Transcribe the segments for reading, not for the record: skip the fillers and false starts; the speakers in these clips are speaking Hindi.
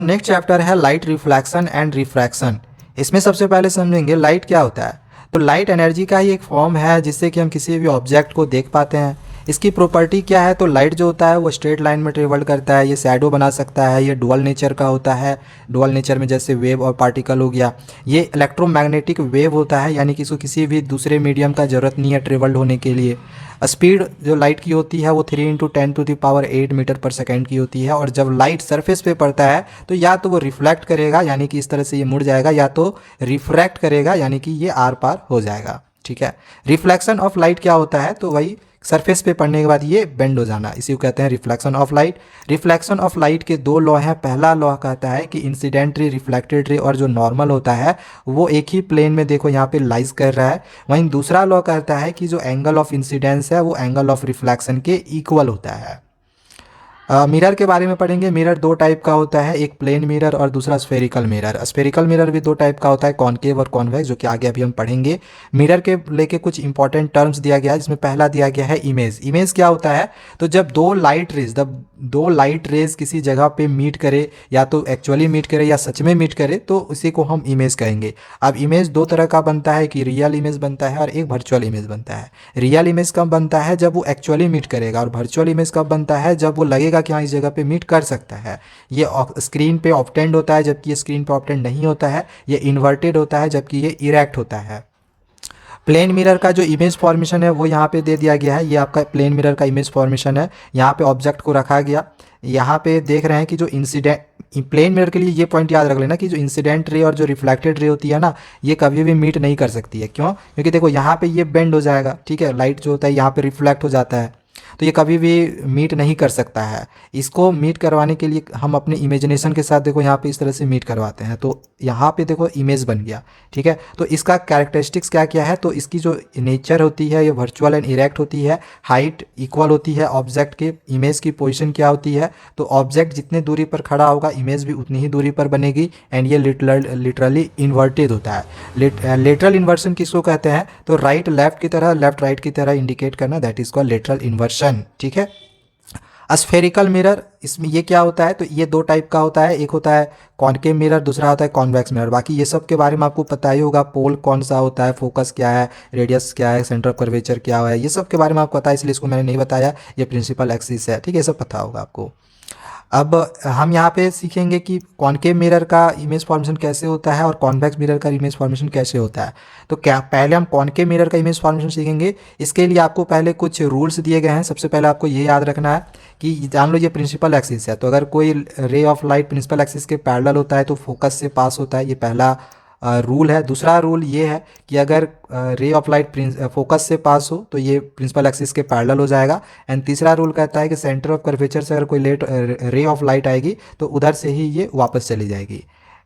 नेक्स्ट चैप्टर है लाइट रिफ्लेक्शन एंड रिफ्रैक्शन। इसमें सबसे पहले समझेंगे लाइट क्या होता है। तो लाइट एनर्जी का ही एक फॉर्म है जिससे कि हम किसी भी ऑब्जेक्ट को देख पाते हैं। इसकी प्रॉपर्टी क्या है, तो लाइट जो होता है वो स्ट्रेट लाइन में ट्रेवल करता है, ये शैडो बना सकता है, ये डुअल नेचर का होता है। डुअल नेचर में जैसे वेव और पार्टिकल हो गया। ये इलेक्ट्रोमैग्नेटिक वेव होता है, यानी कि इसको किसी भी दूसरे मीडियम का ज़रूरत नहीं है ट्रेवल होने के लिए। स्पीड जो लाइट की होती है वो 3 × 10⁸ मीटर पर सेकेंड की होती है। और जब लाइट सरफेस पे पड़ता है तो या तो वो रिफ्लेक्ट करेगा, यानी कि इस तरह से ये मुड़ जाएगा, या तो रिफ्रैक्ट करेगा, यानी कि ये आर पार हो जाएगा। ठीक है। रिफ्लेक्शन ऑफ लाइट क्या होता है, तो वही सरफेस पे पड़ने के बाद ये बेंड हो जाना, इसी को कहते हैं reflection of light. Reflection of light के दो लॉ हैं। पहला लॉ कहता है कि इंसिडेंट रे, रिफ्लेक्टेड रे, और जो नॉर्मल होता है वो एक ही प्लेन में देखो यहाँ पे लाइज कर रहा है। वहीं दूसरा लॉ कहता है कि जो एंगल ऑफ इंसिडेंस है वो एंगल ऑफ रिफ्लेक्शन के इक्वल होता है। मिरर के बारे में पढ़ेंगे। मिरर दो टाइप का होता है, एक प्लेन मिरर और दूसरा स्फेरिकल मिरर। स्फेरिकल मिरर भी दो टाइप का होता है, कॉनकेव और कॉन्वेक्स, जो कि आगे अभी हम पढ़ेंगे। मिरर के लेके कुछ इंपॉर्टेंट टर्म्स दिया गया है, जिसमें पहला दिया गया है इमेज। इमेज क्या होता है, तो जब दो लाइट रेज किसी जगह पे मीट करे, या तो एक्चुअली मीट करे या सच में मीट करे, तो उसी को हम इमेज कहेंगे। अब इमेज दो तरह का बनता है, कि रियल इमेज बनता है और एक वर्चुअल इमेज बनता है। रियल इमेज कब बनता है, जब वो एक्चुअली मीट करेगा, और वर्चुअल इमेज कब बनता है, जब वो लगेगा कि हाँ इस जगह पे मीट कर सकता है। ये स्क्रीन पे ऑब्टेंड होता है, जबकि ये स्क्रीन पे ऑब्टेंड नहीं होता है। ये इन्वर्टेड होता है, जबकि ये इरेक्ट होता है। प्लेन मिरर का जो इमेज फॉर्मेशन है वो यहाँ पे दे दिया गया है। ये आपका प्लेन मिरर का इमेज फॉर्मेशन है। यहाँ पे ऑब्जेक्ट को रखा गया। यहाँ पे देख रहे हैं कि जो इंसिडेंट, प्लेन मिरर के लिए ये पॉइंट याद रख लेना कि जो इंसिडेंट रे और जो रिफ्लेक्टेड रे होती है ना, ये कभी भी मीट नहीं कर सकती है। क्यों? क्योंकि देखो यहाँ पे ये बेंड हो जाएगा। ठीक है, लाइट जो होता है यहाँ पे रिफ्लेक्ट हो जाता है, तो ये कभी भी मीट नहीं कर सकता है। इसको मीट करवाने के लिए हम अपने इमेजिनेशन के साथ देखो यहाँ पे इस तरह से मीट करवाते हैं, तो यहाँ पे देखो इमेज बन गया। ठीक है, तो इसका कैरेक्टरिस्टिक्स क्या क्या है, तो इसकी जो नेचर होती है ये वर्चुअल एंड इरेक्ट होती है। हाइट इक्वल होती है ऑब्जेक्ट के। इमेज की पोजीशन क्या होती है, तो ऑब्जेक्ट जितने दूरी पर खड़ा होगा इमेज भी उतनी ही दूरी पर बनेगी। एंड ये लिटरली इन्वर्टेड होता है। लेटरल इन्वर्सन किसको कहते हैं, तो राइट लेफ्ट की तरह, लेफ्ट राइट की तरह इंडिकेट करना, that is called lateral inversion. ठीक है। स्फेरिकल मिरर, इसमें ये क्या होता है, तो ये दो टाइप का होता है। एक होता है कॉनकेव मिरर, दूसरा होता है कॉन्वेक्स मिरर। बाकी ये सब के बारे में आपको पता ही होगा। पोल कौन सा होता है, फोकस क्या है, रेडियस क्या है, सेंटर ऑफ कर्वेचर क्या है, ये सब के बारे में आपको पता है, इसलिए इसको मैंने नहीं बताया। ये प्रिंसिपल एक्सिस है। ठीक है, ये सब पता होगा आपको। अब हम यहाँ पे सीखेंगे कि कॉनकेव मिरर का इमेज फॉर्मेशन कैसे होता है और कॉन्वेक्स मिरर का इमेज फॉर्मेशन कैसे होता है। तो क्या पहले हम कॉनकेव मिरर का इमेज फॉर्मेशन सीखेंगे। इसके लिए आपको पहले कुछ रूल्स दिए गए हैं। सबसे पहले आपको ये याद रखना है कि जान लो ये प्रिंसिपल एक्सिस है, तो अगर कोई ray of light principal axis के पैरेलल होता है तो फोकस से पास होता है। ये पहला रूल है। दूसरा रूल ये है कि अगर रे ऑफ लाइट फोकस से पास हो तो ये प्रिंसिपल एक्सिस के पैरेलल हो जाएगा। एंड तीसरा रूल कहता है कि सेंटर ऑफ कर्वेचर से अगर कोई रे ऑफ लाइट आएगी तो उधर से ही ये वापस चली जाएगी।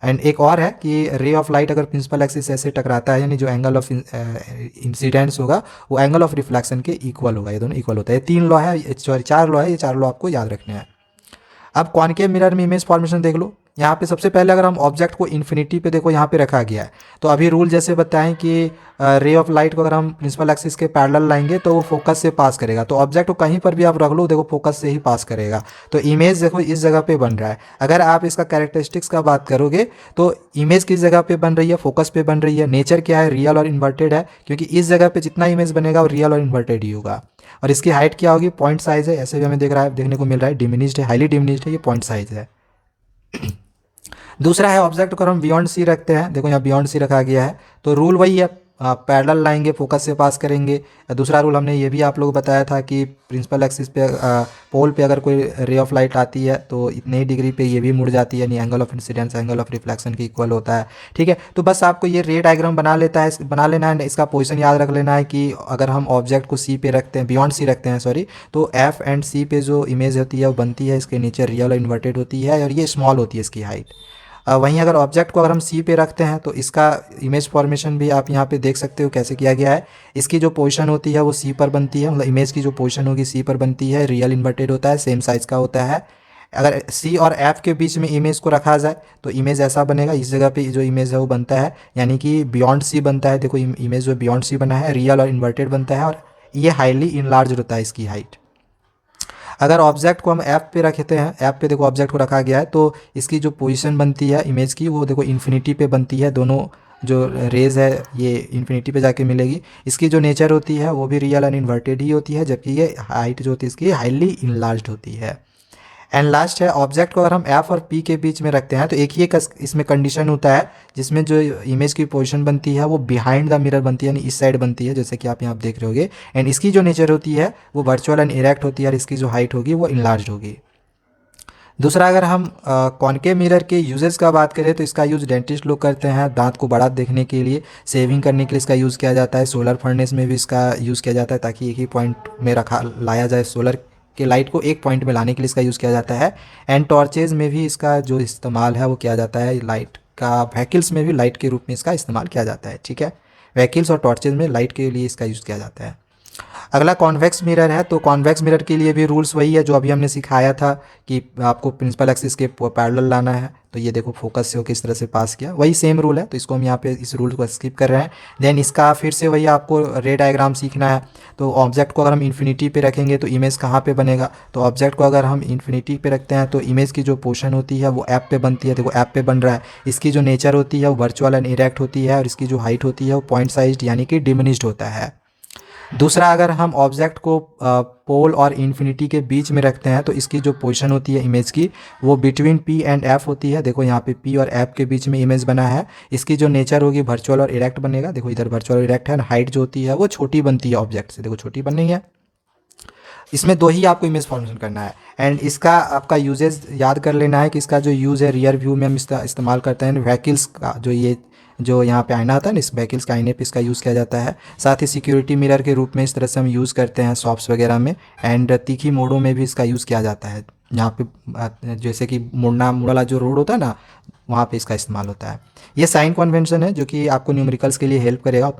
एंड एक और है कि रे ऑफ लाइट अगर प्रिंसिपल एक्सिस ऐसे टकराता है, यानी जो एंगल ऑफ इंसिडेंस होगा वो एंगल ऑफ रिफ्लेक्शन के इक्वल होगा। ये दोनों इक्वल होता है। ये तीन लॉ है, सॉरी 4 लॉ है। ये 4 लॉ आपको याद रखने हैं। अब कॉनकेव मिरर में इमेज फॉर्मेशन देख लो। यहाँ पे सबसे पहले अगर हम ऑब्जेक्ट को इन्फिनिटी पे देखो यहाँ पे रखा गया है, तो अभी रूल जैसे बताएं कि रे ऑफ लाइट को अगर हम प्रिंसिपल एक्सिस के पैरेलल लाएंगे तो वो फोकस से पास करेगा। तो ऑब्जेक्ट को कहीं पर भी आप रख लो, देखो फोकस से ही पास करेगा। तो इमेज देखो इस जगह पे बन रहा है। अगर आप इसका कैरेक्टरिस्टिक्स का बात करोगे तो इमेज किस जगह पे बन रही है, फोकस पे बन रही है। नेचर क्या है, रियल और इन्वर्टेड है, क्योंकि इस जगह पे जितना इमेज बनेगा वो रियल और इन्वर्टेड ही होगा। और इसकी हाइट क्या होगी, पॉइंट साइज है। ऐसे भी हमें देखने को मिल रहा है, डिमिनिश्ड है, हाईली डिमिनिश्ड है, ये पॉइंट साइज है। दूसरा है ऑब्जेक्ट को हम बियॉन्ड सी रखते हैं, देखो यहाँ बियॉन्ड सी रखा गया है, तो रूल वही है, पैरेलल लाएंगे, फोकस से पास करेंगे। दूसरा रूल हमने ये भी आप लोग बताया था कि प्रिंसिपल एक्सिस पे पोल पे अगर कोई रे ऑफ लाइट आती है तो इतने ही डिग्री पे ये भी मुड़ जाती है, यानी angle of incidence angle of reflection के इक्वल होता है। ठीक है, तो बस आपको ये रे डायग्राम बना लेना है। इसका पोजीशन याद रख लेना है कि अगर हम ऑब्जेक्ट को सी पे रखते हैं, बियॉन्ड सी रखते हैं सॉरी, तो एफ एंड सी पे जो इमेज होती है वो बनती है, इसके नीचे रियल और इन्वर्टेड होती है, और ये स्मॉल होती है इसकी हाइट। वहीं अगर ऑब्जेक्ट को अगर हम सी पे रखते हैं तो इसका इमेज फॉर्मेशन भी आप यहाँ पे देख सकते हो कैसे किया गया है। इसकी जो पोजीशन होती है वो सी पर बनती है, मतलब इमेज की जो पोजीशन होगी सी पर बनती है। रियल इन्वर्टेड होता है, सेम साइज का होता है। अगर सी और एफ के बीच में इमेज को रखा जाए तो इमेज ऐसा बनेगा, इस जगह पे जो इमेज है वो बनता है, यानी कि बियॉन्ड सी बनता है। देखो इमेज जो बियॉन्ड सी बना है, रियल और इन्वर्टेड बनता है, और ये हाईली इनलार्ज होता है इसकी हाइट। अगर ऑब्जेक्ट को हम ऐप पे रखते हैं, ऐप पे देखो ऑब्जेक्ट को रखा गया है, तो इसकी जो पोजीशन बनती है इमेज की वो देखो इन्फिनिटी पे बनती है, दोनों जो रेज है ये इन्फिनिटी पे जाके मिलेगी। इसकी जो नेचर होती है वो भी रियल एंड इन्वर्टेड ही होती है, जबकि ये हाइट जो होती है इसकी हाईली इनलार्ज्ड होती है। एंड लास्ट है, ऑब्जेक्ट को अगर हम एफ और पी के बीच में रखते हैं तो एक ही इसमें कंडीशन होता है जिसमें जो इमेज की पोजीशन बनती है वो बिहाइंड द मिरर बनती है, यानी इस साइड बनती है, जैसे कि आप यहाँ देख रहे होगे। एंड इसकी जो नेचर होती है वो वर्चुअल एंड इरेक्ट होती है, और इसकी जो हाइट होगी वो इनलार्ज होगी। दूसरा, अगर हम कॉनकेव मिरर के यूजेस का बात करें तो इसका यूज़ डेंटिस्ट लोग करते हैं दांत को बड़ा देखने के लिए, सेविंग करने के लिए इसका यूज़ किया जाता है, सोलर फर्नेस में भी इसका यूज़ किया जाता है ताकि एक ही पॉइंट में लाया जाए, सोलर के लाइट को एक पॉइंट में लाने के लिए इसका यूज़ किया जाता है। एंड टॉर्चेज में भी इसका जो इस्तेमाल है वो किया जाता है, लाइट का व्हीकल्स में भी लाइट के रूप में इसका इस्तेमाल किया जाता है। ठीक है, व्हीकल्स और टॉर्चेज में लाइट के लिए इसका यूज़ किया जाता है। अगला कॉन्वेक्स मिरर है, तो कॉन्वेक्स मिरर के लिए भी रूल्स वही है जो अभी हमने सिखाया था कि आपको प्रिंसिपल एक्सिस के पैरेलल लाना है। तो ये देखो फोकस से वो किस तरह से पास किया, वही सेम रूल है, तो इसको हम यहाँ पे इस रूल को स्किप कर रहे हैं। देन इसका फिर से वही आपको रे डायग्राम सीखना है। तो ऑब्जेक्ट को अगर हम इन्फिनिटी पे रखेंगे तो इमेज कहाँ पे बनेगा, तो ऑब्जेक्ट को अगर हम इन्फिनिटी पे रखते हैं तो इमेज की जो पोर्शन होती है वो ऐप पे बनती है, देखो ऐप पे बन रहा है। इसकी जो नेचर होती है वो वर्चुअल एंड इरेक्ट होती है, और इसकी जो हाइट होती है वो पॉइंट साइज्ड यानी कि डिमिनिश्ड होता है। दूसरा, अगर हम ऑब्जेक्ट को पोल और इन्फिनिटी के बीच में रखते हैं तो इसकी जो पोजीशन होती है इमेज की वो बिटवीन पी एंड एफ होती है। देखो यहाँ पे पी और एफ के बीच में इमेज बना है, इसकी जो नेचर होगी वर्चुअल और इरेक्ट बनेगा। देखो इधर वर्चुअल और इरेक्ट है, हाइट जो होती है वो छोटी बनती है ऑब्जेक्ट से, देखो छोटी बन रही है। इसमें दो ही आपको इमेज फॉर्मेशन करना है। एंड इसका आपका यूजेस याद कर लेना है कि इसका जो यूज़ है रियर व्यू में हम इस्तेमाल करते हैं व्हीकल्स का, जो यहाँ पे आईना आता है ना, इस व्हीकल्स के आईने पे इसका यूज़ किया जाता है। साथ ही सिक्योरिटी मिरर के रूप में इस तरह से हम यूज़ करते हैं शॉप्स वगैरह में। एंड तीखी मोड़ों में भी इसका यूज़ किया जाता है, यहाँ पे जैसे कि मुड़ना वाला जो रोड होता है ना, वहाँ पे इसका इस्तेमाल होता है। ये साइन कन्वेंशन है जो कि आपको न्यूमेरिकल्स के लिए हेल्प करेगा।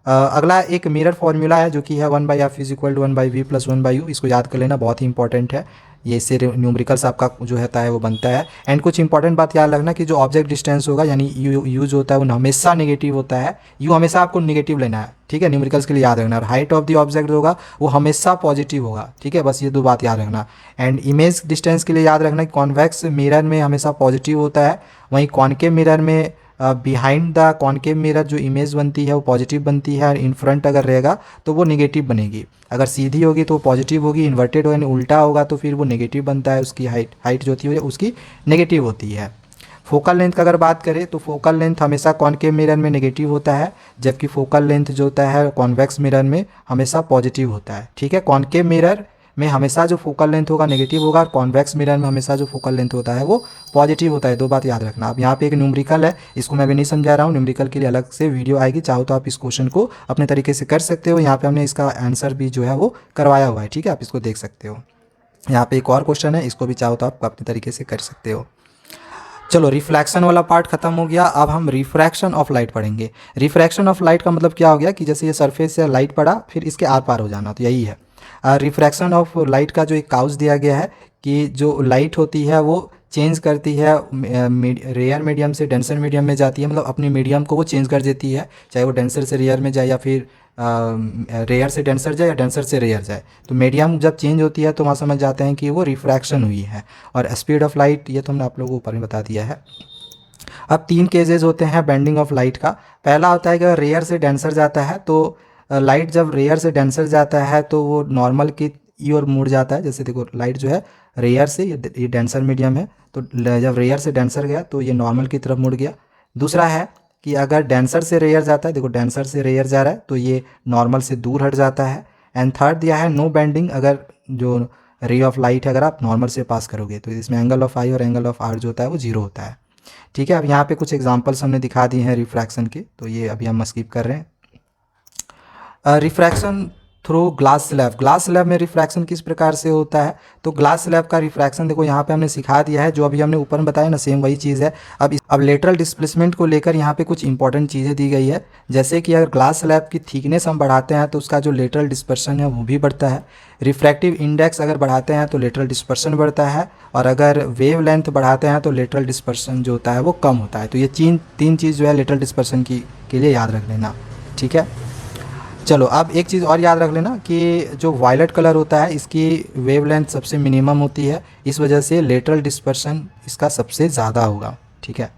अगला एक मिरर फॉर्मूला है जो कि है 1/f = 1/v + 1/u, इसको याद कर लेना, बहुत ही इंपॉर्टेंट है। ये इससे न्यूमेरिकल्स आपका जो होता है वो बनता है। एंड कुछ इंपॉर्टेंट बात याद रखना कि जो ऑब्जेक्ट डिस्टेंस होगा यानी यू जो होता है वो हमेशा नेगेटिव होता है, यू हमेशा आपको नेगेटिव लेना है। ठीक है, न्यूमेरिकल्स के लिए याद रखना। और हाइट ऑफ द ऑब्जेक्ट होगा वो हमेशा पॉजिटिव होगा। ठीक है, बस ये दो बात याद रखना। एंड इमेज डिस्टेंस के लिए याद रखना कि कॉन्वेक्स मिरर में हमेशा पॉजिटिव होता है, वहीं कॉनकेव मिरर में बिहाइंड द कॉनकेव मिरर जो इमेज बनती है वो पॉजिटिव बनती है, और इन फ्रंट अगर रहेगा तो वो नेगेटिव बनेगी। अगर सीधी होगी तो वो पॉजिटिव होगी, इन्वर्टेड होगा यानी उल्टा होगा तो फिर वो नेगेटिव बनता है, उसकी हाइट जो होती है उसकी नेगेटिव होती है। फोकल लेंथ का अगर बात करें तो फोकल लेंथ हमेशा कॉनकेव मिरर में नेगेटिव होता है, जबकि फोकल लेंथ जो होता है कॉन्वेक्स मिरर में हमेशा पॉजिटिव होता है। ठीक है, कॉनकेव मिरर में हमेशा जो फोकल लेंथ होगा नेगेटिव होगा, और कॉन्वेक्स मिरर में हमेशा जो फोकल लेंथ होता है वो पॉजिटिव होता है। दो बात याद रखना। अब यहाँ पे एक न्यूमेरिकल है, इसको मैं भी नहीं समझा रहा हूँ, न्यूमेरिकल के लिए अलग से वीडियो आएगी, चाहो तो आप इस क्वेश्चन को अपने तरीके से कर सकते हो। यहाँ पे हमने इसका आंसर भी जो है वो करवाया हुआ है। ठीक है, आप इसको देख सकते हो। यहाँ पे एक और क्वेश्चन है, इसको भी चाहो तो आप अपने तरीके से कर सकते हो। चलो, रिफ्लैक्शन वाला पार्ट खत्म हो गया। अब हम रिफ्रैक्शन ऑफ लाइट पढ़ेंगे। रिफ्रैक्शन ऑफ लाइट का मतलब क्या हो गया कि जैसे ये सरफेस से लाइट पड़ा फिर इसके आर पार हो जाना, तो यही है रिफ्रैक्शन ऑफ लाइट का जो एक काउज दिया गया है कि जो लाइट होती है वो चेंज करती है, रेयर मीडियम से डेंसर मीडियम में जाती है, मतलब अपने मीडियम को वो चेंज कर देती है, चाहे वो डेंसर से रेयर में जाए या फिर रेयर से डेंसर जाए या डेंसर से रेयर जाए। तो मीडियम जब चेंज होती है तो वहाँ समझ जाते हैं कि वो रिफ्रैक्शन हुई है। और स्पीड ऑफ लाइट ये तो हमने आप लोगों को ऊपर में बता दिया है। अब 3 केसेस होते हैं बेंडिंग ऑफ लाइट का। पहला होता है कि अगर रेयर से डेंसर जाता है तो लाइट जब रेयर से डेंसर जाता है तो वो नॉर्मल की ओर मुड़ जाता है। जैसे देखो लाइट जो है रेयर से, ये डेंसर मीडियम है, तो जब रेयर से डेंसर गया तो ये नॉर्मल की तरफ मुड़ गया। दूसरा है कि अगर डेंसर से रेयर जाता है, देखो डेंसर से रेयर जा रहा है तो ये नॉर्मल से दूर हट जाता है। एंड थर्ड दिया है नो बेंडिंग, अगर जो रे ऑफ लाइट है अगर आप नॉर्मल से पास करोगे तो इसमें एंगल ऑफ आई और एंगल ऑफ आर जो होता है वो 0 होता है। ठीक है, अब यहाँ पे कुछ एग्जांपल्स हमने दिखा दिए हैं रिफ्रैक्शन के, तो ये अभी हम स्किप कर रहे हैं। Refraction through glass slab. Glass slab में रिफ्रैक्शन किस प्रकार से होता है, तो ग्लास स्लैब का रिफ्रैक्शन देखो यहाँ पे हमने सिखा दिया है, जो अभी हमने ऊपर में बताया ना सेम वही चीज़ है। अब लेटरल डिस्प्लेसमेंट को लेकर यहाँ पे कुछ इंपॉर्टेंट चीज़ें दी गई है, जैसे कि अगर ग्लास स्लैब की थिकनेस हम बढ़ाते हैं तो उसका जो लेटरल डिस्पर्शन है वो भी बढ़ता है। रिफ्रैक्टिव इंडेक्स अगर बढ़ाते हैं तो लेटरल डिस्पर्शन बढ़ता है, और अगर वेव लेंथ बढ़ाते हैं तो लेटरल डिस्पर्शन जो होता है वो कम होता है। तो ये तीन चीज़ जो है लेटरल डिस्पर्शन के लिए याद रख लेना। ठीक है, चलो अब एक चीज़ और याद रख लेना कि जो वायलेट कलर होता है इसकी वेवलेंथ सबसे मिनिमम होती है, इस वजह से लेटरल डिस्पर्शन इसका सबसे ज़्यादा होगा। ठीक है,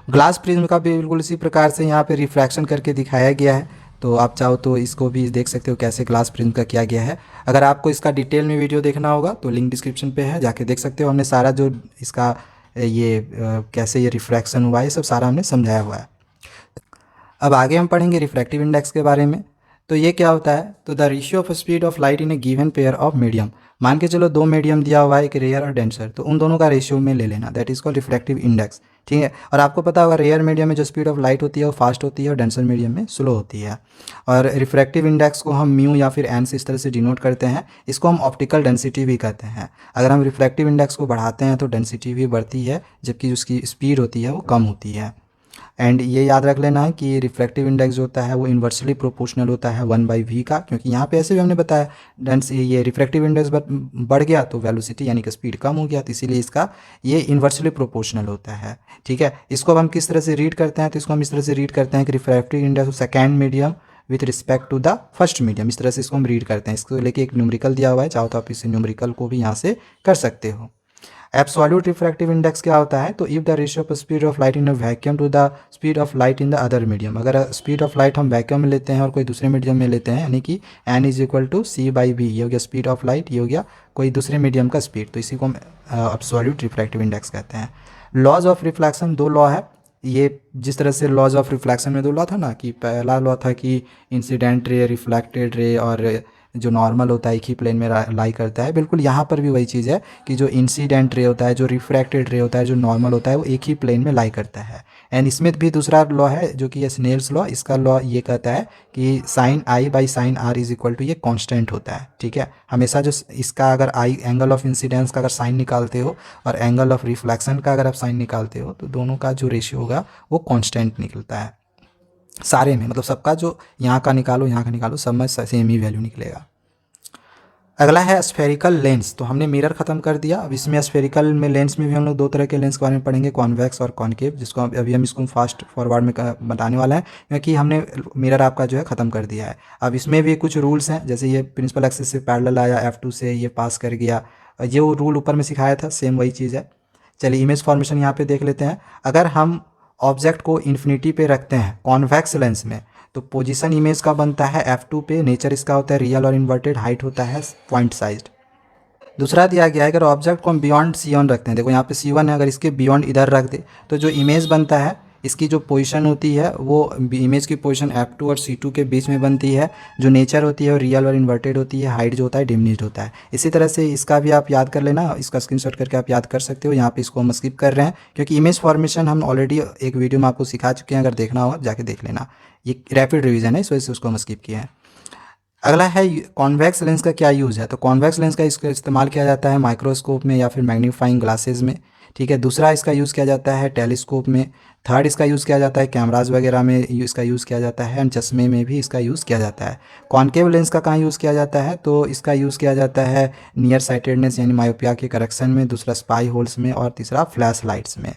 ग्लास प्रिज्म का भी बिल्कुल इसी प्रकार से यहाँ पे रिफ्रैक्शन करके दिखाया गया है, तो आप चाहो तो इसको भी देख सकते हो कैसे ग्लास प्रिज्म का किया गया है। अगर आपको इसका डिटेल में वीडियो देखना होगा तो लिंक डिस्क्रिप्शन पे है, जाके देख सकते हो। हमने सारा जो इसका कैसे ये रिफ्रैक्शन हुआ है सब सारा हमने समझाया हुआ है। अब आगे हम पढ़ेंगे रिफ्रैक्टिव इंडेक्स के बारे में। तो ये क्या होता है, तो the ratio of speed of light in A given pair of medium. मान के चलो दो मीडियम दिया हुआ है, एक रेयर और डेंसर, तो उन दोनों का रेशियो में ले लेना, that is called refractive index. ठीक है, और आपको पता होगा रेयर मीडियम में जो स्पीड ऑफ लाइट होती है वो फास्ट होती है और डेंसर मीडियम में स्लो होती है। और रिफ्रैक्टिव इंडेक्स को हम म्यू या फिर एन से इस तरह से डिनोट करते हैं। इसको हम ऑप्टिकल डेंसिटी भी कहते हैं। अगर हम रिफ्रैक्टिव इंडेक्स को बढ़ाते हैं तो डेंसिटी भी बढ़ती है, जबकि उसकी स्पीड होती है वो कम होती है। एंड ये याद रख लेना है कि रिफ्रैक्टिव इंडेक्स जो होता है वो इन्वर्सली प्रोपोर्शनल होता है 1/v का, क्योंकि यहाँ पे ऐसे भी हमने बताया डेंस ये रिफ्रैक्टिव इंडेक्स बढ़ गया तो वेलोसिटी यानी कि स्पीड कम हो गया, तो इसीलिए इसका ये इन्वर्सली प्रोपोर्शनल होता है। ठीक है, इसको अब हम किस तरह से रीड करते हैं, तो इसको हम इस तरह से रीड करते हैं कि refractive index second medium with respect to the first medium, इस तरह से इसको हम रीड करते हैं। इसको लेके एक न्यूमेरिकल दिया हुआ है, चाहो तो आप इस न्यूमेरिकल को भी यहाँ से कर सकते हो। एब्सोल्यूट रिफ्रैक्टिव इंडेक्स क्या होता है, तो if the ratio of speed of light in a vacuum to the speed of light in the other medium, अगर स्पीड ऑफ लाइट हम वैक्यूम में लेते हैं और कोई दूसरे मीडियम में लेते हैं, यानी कि n is equal to c/v, ये हो गया स्पीड ऑफ लाइट, ये हो गया कोई दूसरे मीडियम का स्पीड, तो इसी को हम एब्सोल्यूट रिफ्रैक्टिव इंडेक्स कहते हैं। लॉज ऑफ रिफ्लेक्शन दो लॉ है, ये जिस तरह से लॉज ऑफ रिफ्लेक्शन में दो लॉ था ना, कि पहला लॉ था कि इंसिडेंट रे, रिफ्लेक्टेड रे और जो नॉर्मल होता है एक ही प्लेन में लाई करता है, बिल्कुल यहाँ पर भी वही चीज़ है कि जो इंसिडेंट रे होता है, जो रिफ्रैक्टेड रे होता है, जो नॉर्मल होता है वो एक ही प्लेन में लाई करता है। एंड इसमें भी दूसरा लॉ है जो कि स्नेल्स लॉ, इसका लॉ ये कहता है कि sine i by sine r is equal to ये कांस्टेंट होता है। ठीक है, हमेशा जो इसका अगर आई एंगल ऑफ इंसिडेंस का अगर साइन निकालते हो और एंगल ऑफ रिफ्लेक्शन का अगर आप साइन निकालते हो तो दोनों का जो रेशियो होगा वो कांस्टेंट निकलता है सारे में, मतलब सबका जो यहाँ का निकालो यहाँ का निकालो सब में सेम ही वैल्यू निकलेगा। अगला है स्फेरिकल लेंस, तो हमने मिरर खत्म कर दिया। अब इसमें स्फेरिकल में लेंस में भी हम लोग दो तरह के लेंस के बारे में पढ़ेंगे, कॉन्वेक्स और कॉनकेव, जिसको अभी हम इसको फास्ट फॉरवर्ड में बताने वाला है, क्योंकि हमने मिरर आपका जो है ख़त्म कर दिया है। अब इसमें भी कुछ रूल्स हैं, जैसे ये प्रिंसिपल एक्सिस से पैरेलल आया, F2 से ये पास कर गया, ये वो रूल ऊपर में सिखाया था, सेम वही चीज़ है। चलिए इमेज फॉर्मेशन यहाँ पे देख लेते हैं। अगर हम ऑब्जेक्ट को इन्फिनिटी पे रखते हैं कॉन्वेक्स लेंस में, तो पोजीशन इमेज का बनता है F2 पे, नेचर इसका होता है रियल और इन्वर्टेड, हाइट होता है पॉइंट साइज्ड। दूसरा दिया गया है अगर ऑब्जेक्ट को हम बियॉन्ड C1 रखते हैं, देखो यहाँ पे C1 है, अगर इसके बियॉन्ड इधर रख दे तो जो इमेज बनता है इसकी जो पोजीशन होती है वो इमेज की पोजीशन F2 और C2 के बीच में बनती है, जो नेचर होती है वो रियल और इन्वर्टेड होती है, हाइट जो होता है डिमिनिश्ड होता है। इसी तरह से इसका भी आप याद कर लेना, इसका स्क्रीनशॉट करके आप याद कर सकते हो। यहाँ पे इसको हम स्किप कर रहे हैं क्योंकि इमेज फॉर्मेशन हम ऑलरेडी एक वीडियो में आपको सिखा चुके हैं, अगर देखना होगा जाके देख लेना, ये रैपिड रिवीजन है, इस वजह से उसको हम स्किप किए हैं। अगला है कॉन्वेक्स लेंस का क्या यूज़ है, तो कॉन्वेक्स लेंस का इसका इस्तेमाल किया जाता है माइक्रोस्कोप में या फिर मैग्नीफाइंग ग्लासेस में। ठीक है, दूसरा इसका यूज़ किया जाता है टेलीस्कोप में, थर्ड इसका यूज़ किया जाता है कैमराज वगैरह में इसका यूज़ किया जाता है, एंड चश्मे में भी इसका यूज़ किया जाता है। कॉनकेव लेंस का कहाँ यूज़ किया जाता है, तो इसका यूज़ किया जाता है नियर साइटेडनेस यानी मायोपिया के करेक्शन में, दूसरा स्पाई होल्स में और तीसरा फ्लैश लाइट्स में।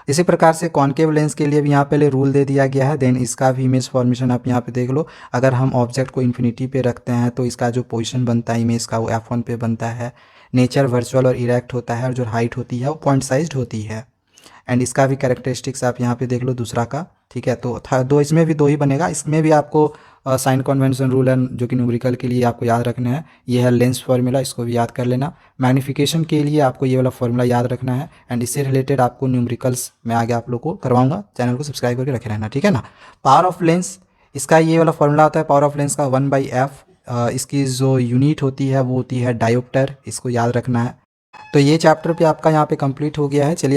इसी प्रकार से कॉनकेव लेंस के लिए भी यहाँ पहले रूल दे दिया गया है, देन इसका भी इमेज फॉर्मेशन आप यहाँ पे देख लो। अगर हम ऑब्जेक्ट को इन्फिनिटी पे रखते हैं तो इसका जो पोजीशन बनता है इमेज का वो F1 पे बनता है, नेचर वर्चुअल और इरेक्ट होता है और जो हाइट होती है वो पॉइंट साइज्ड होती है। एंड इसका भी कैरेक्टरिस्टिक्स आप यहाँ पे देख लो दूसरा का। ठीक है, तो दो इसमें भी दो ही बनेगा, इसमें भी आपको साइन कन्वेंशन रूल है जो कि न्यूमेरिकल के लिए आपको याद रखना है, ये है लेंस फार्मूला, इसको भी याद कर लेना। मैग्नीफिकेशन के लिए आपको ये वाला फार्मूला याद रखना है, एंड इससे रिलेटेड आपको न्यूमेरिकल्स में आगे आप लोग को करवाऊंगा, चैनल को सब्सक्राइब करके रखे रहना। ठीक है ना। पावर ऑफ लेंस, इसका ये वाला फार्मूला होता है पावर ऑफ लेंस का 1/f, इसकी जो यूनिट होती है वो होती है डायोप्टर, इसको याद रखना है। तो ये चैप्टर भी आपका यहाँ पे कंप्लीट हो गया है। चलिए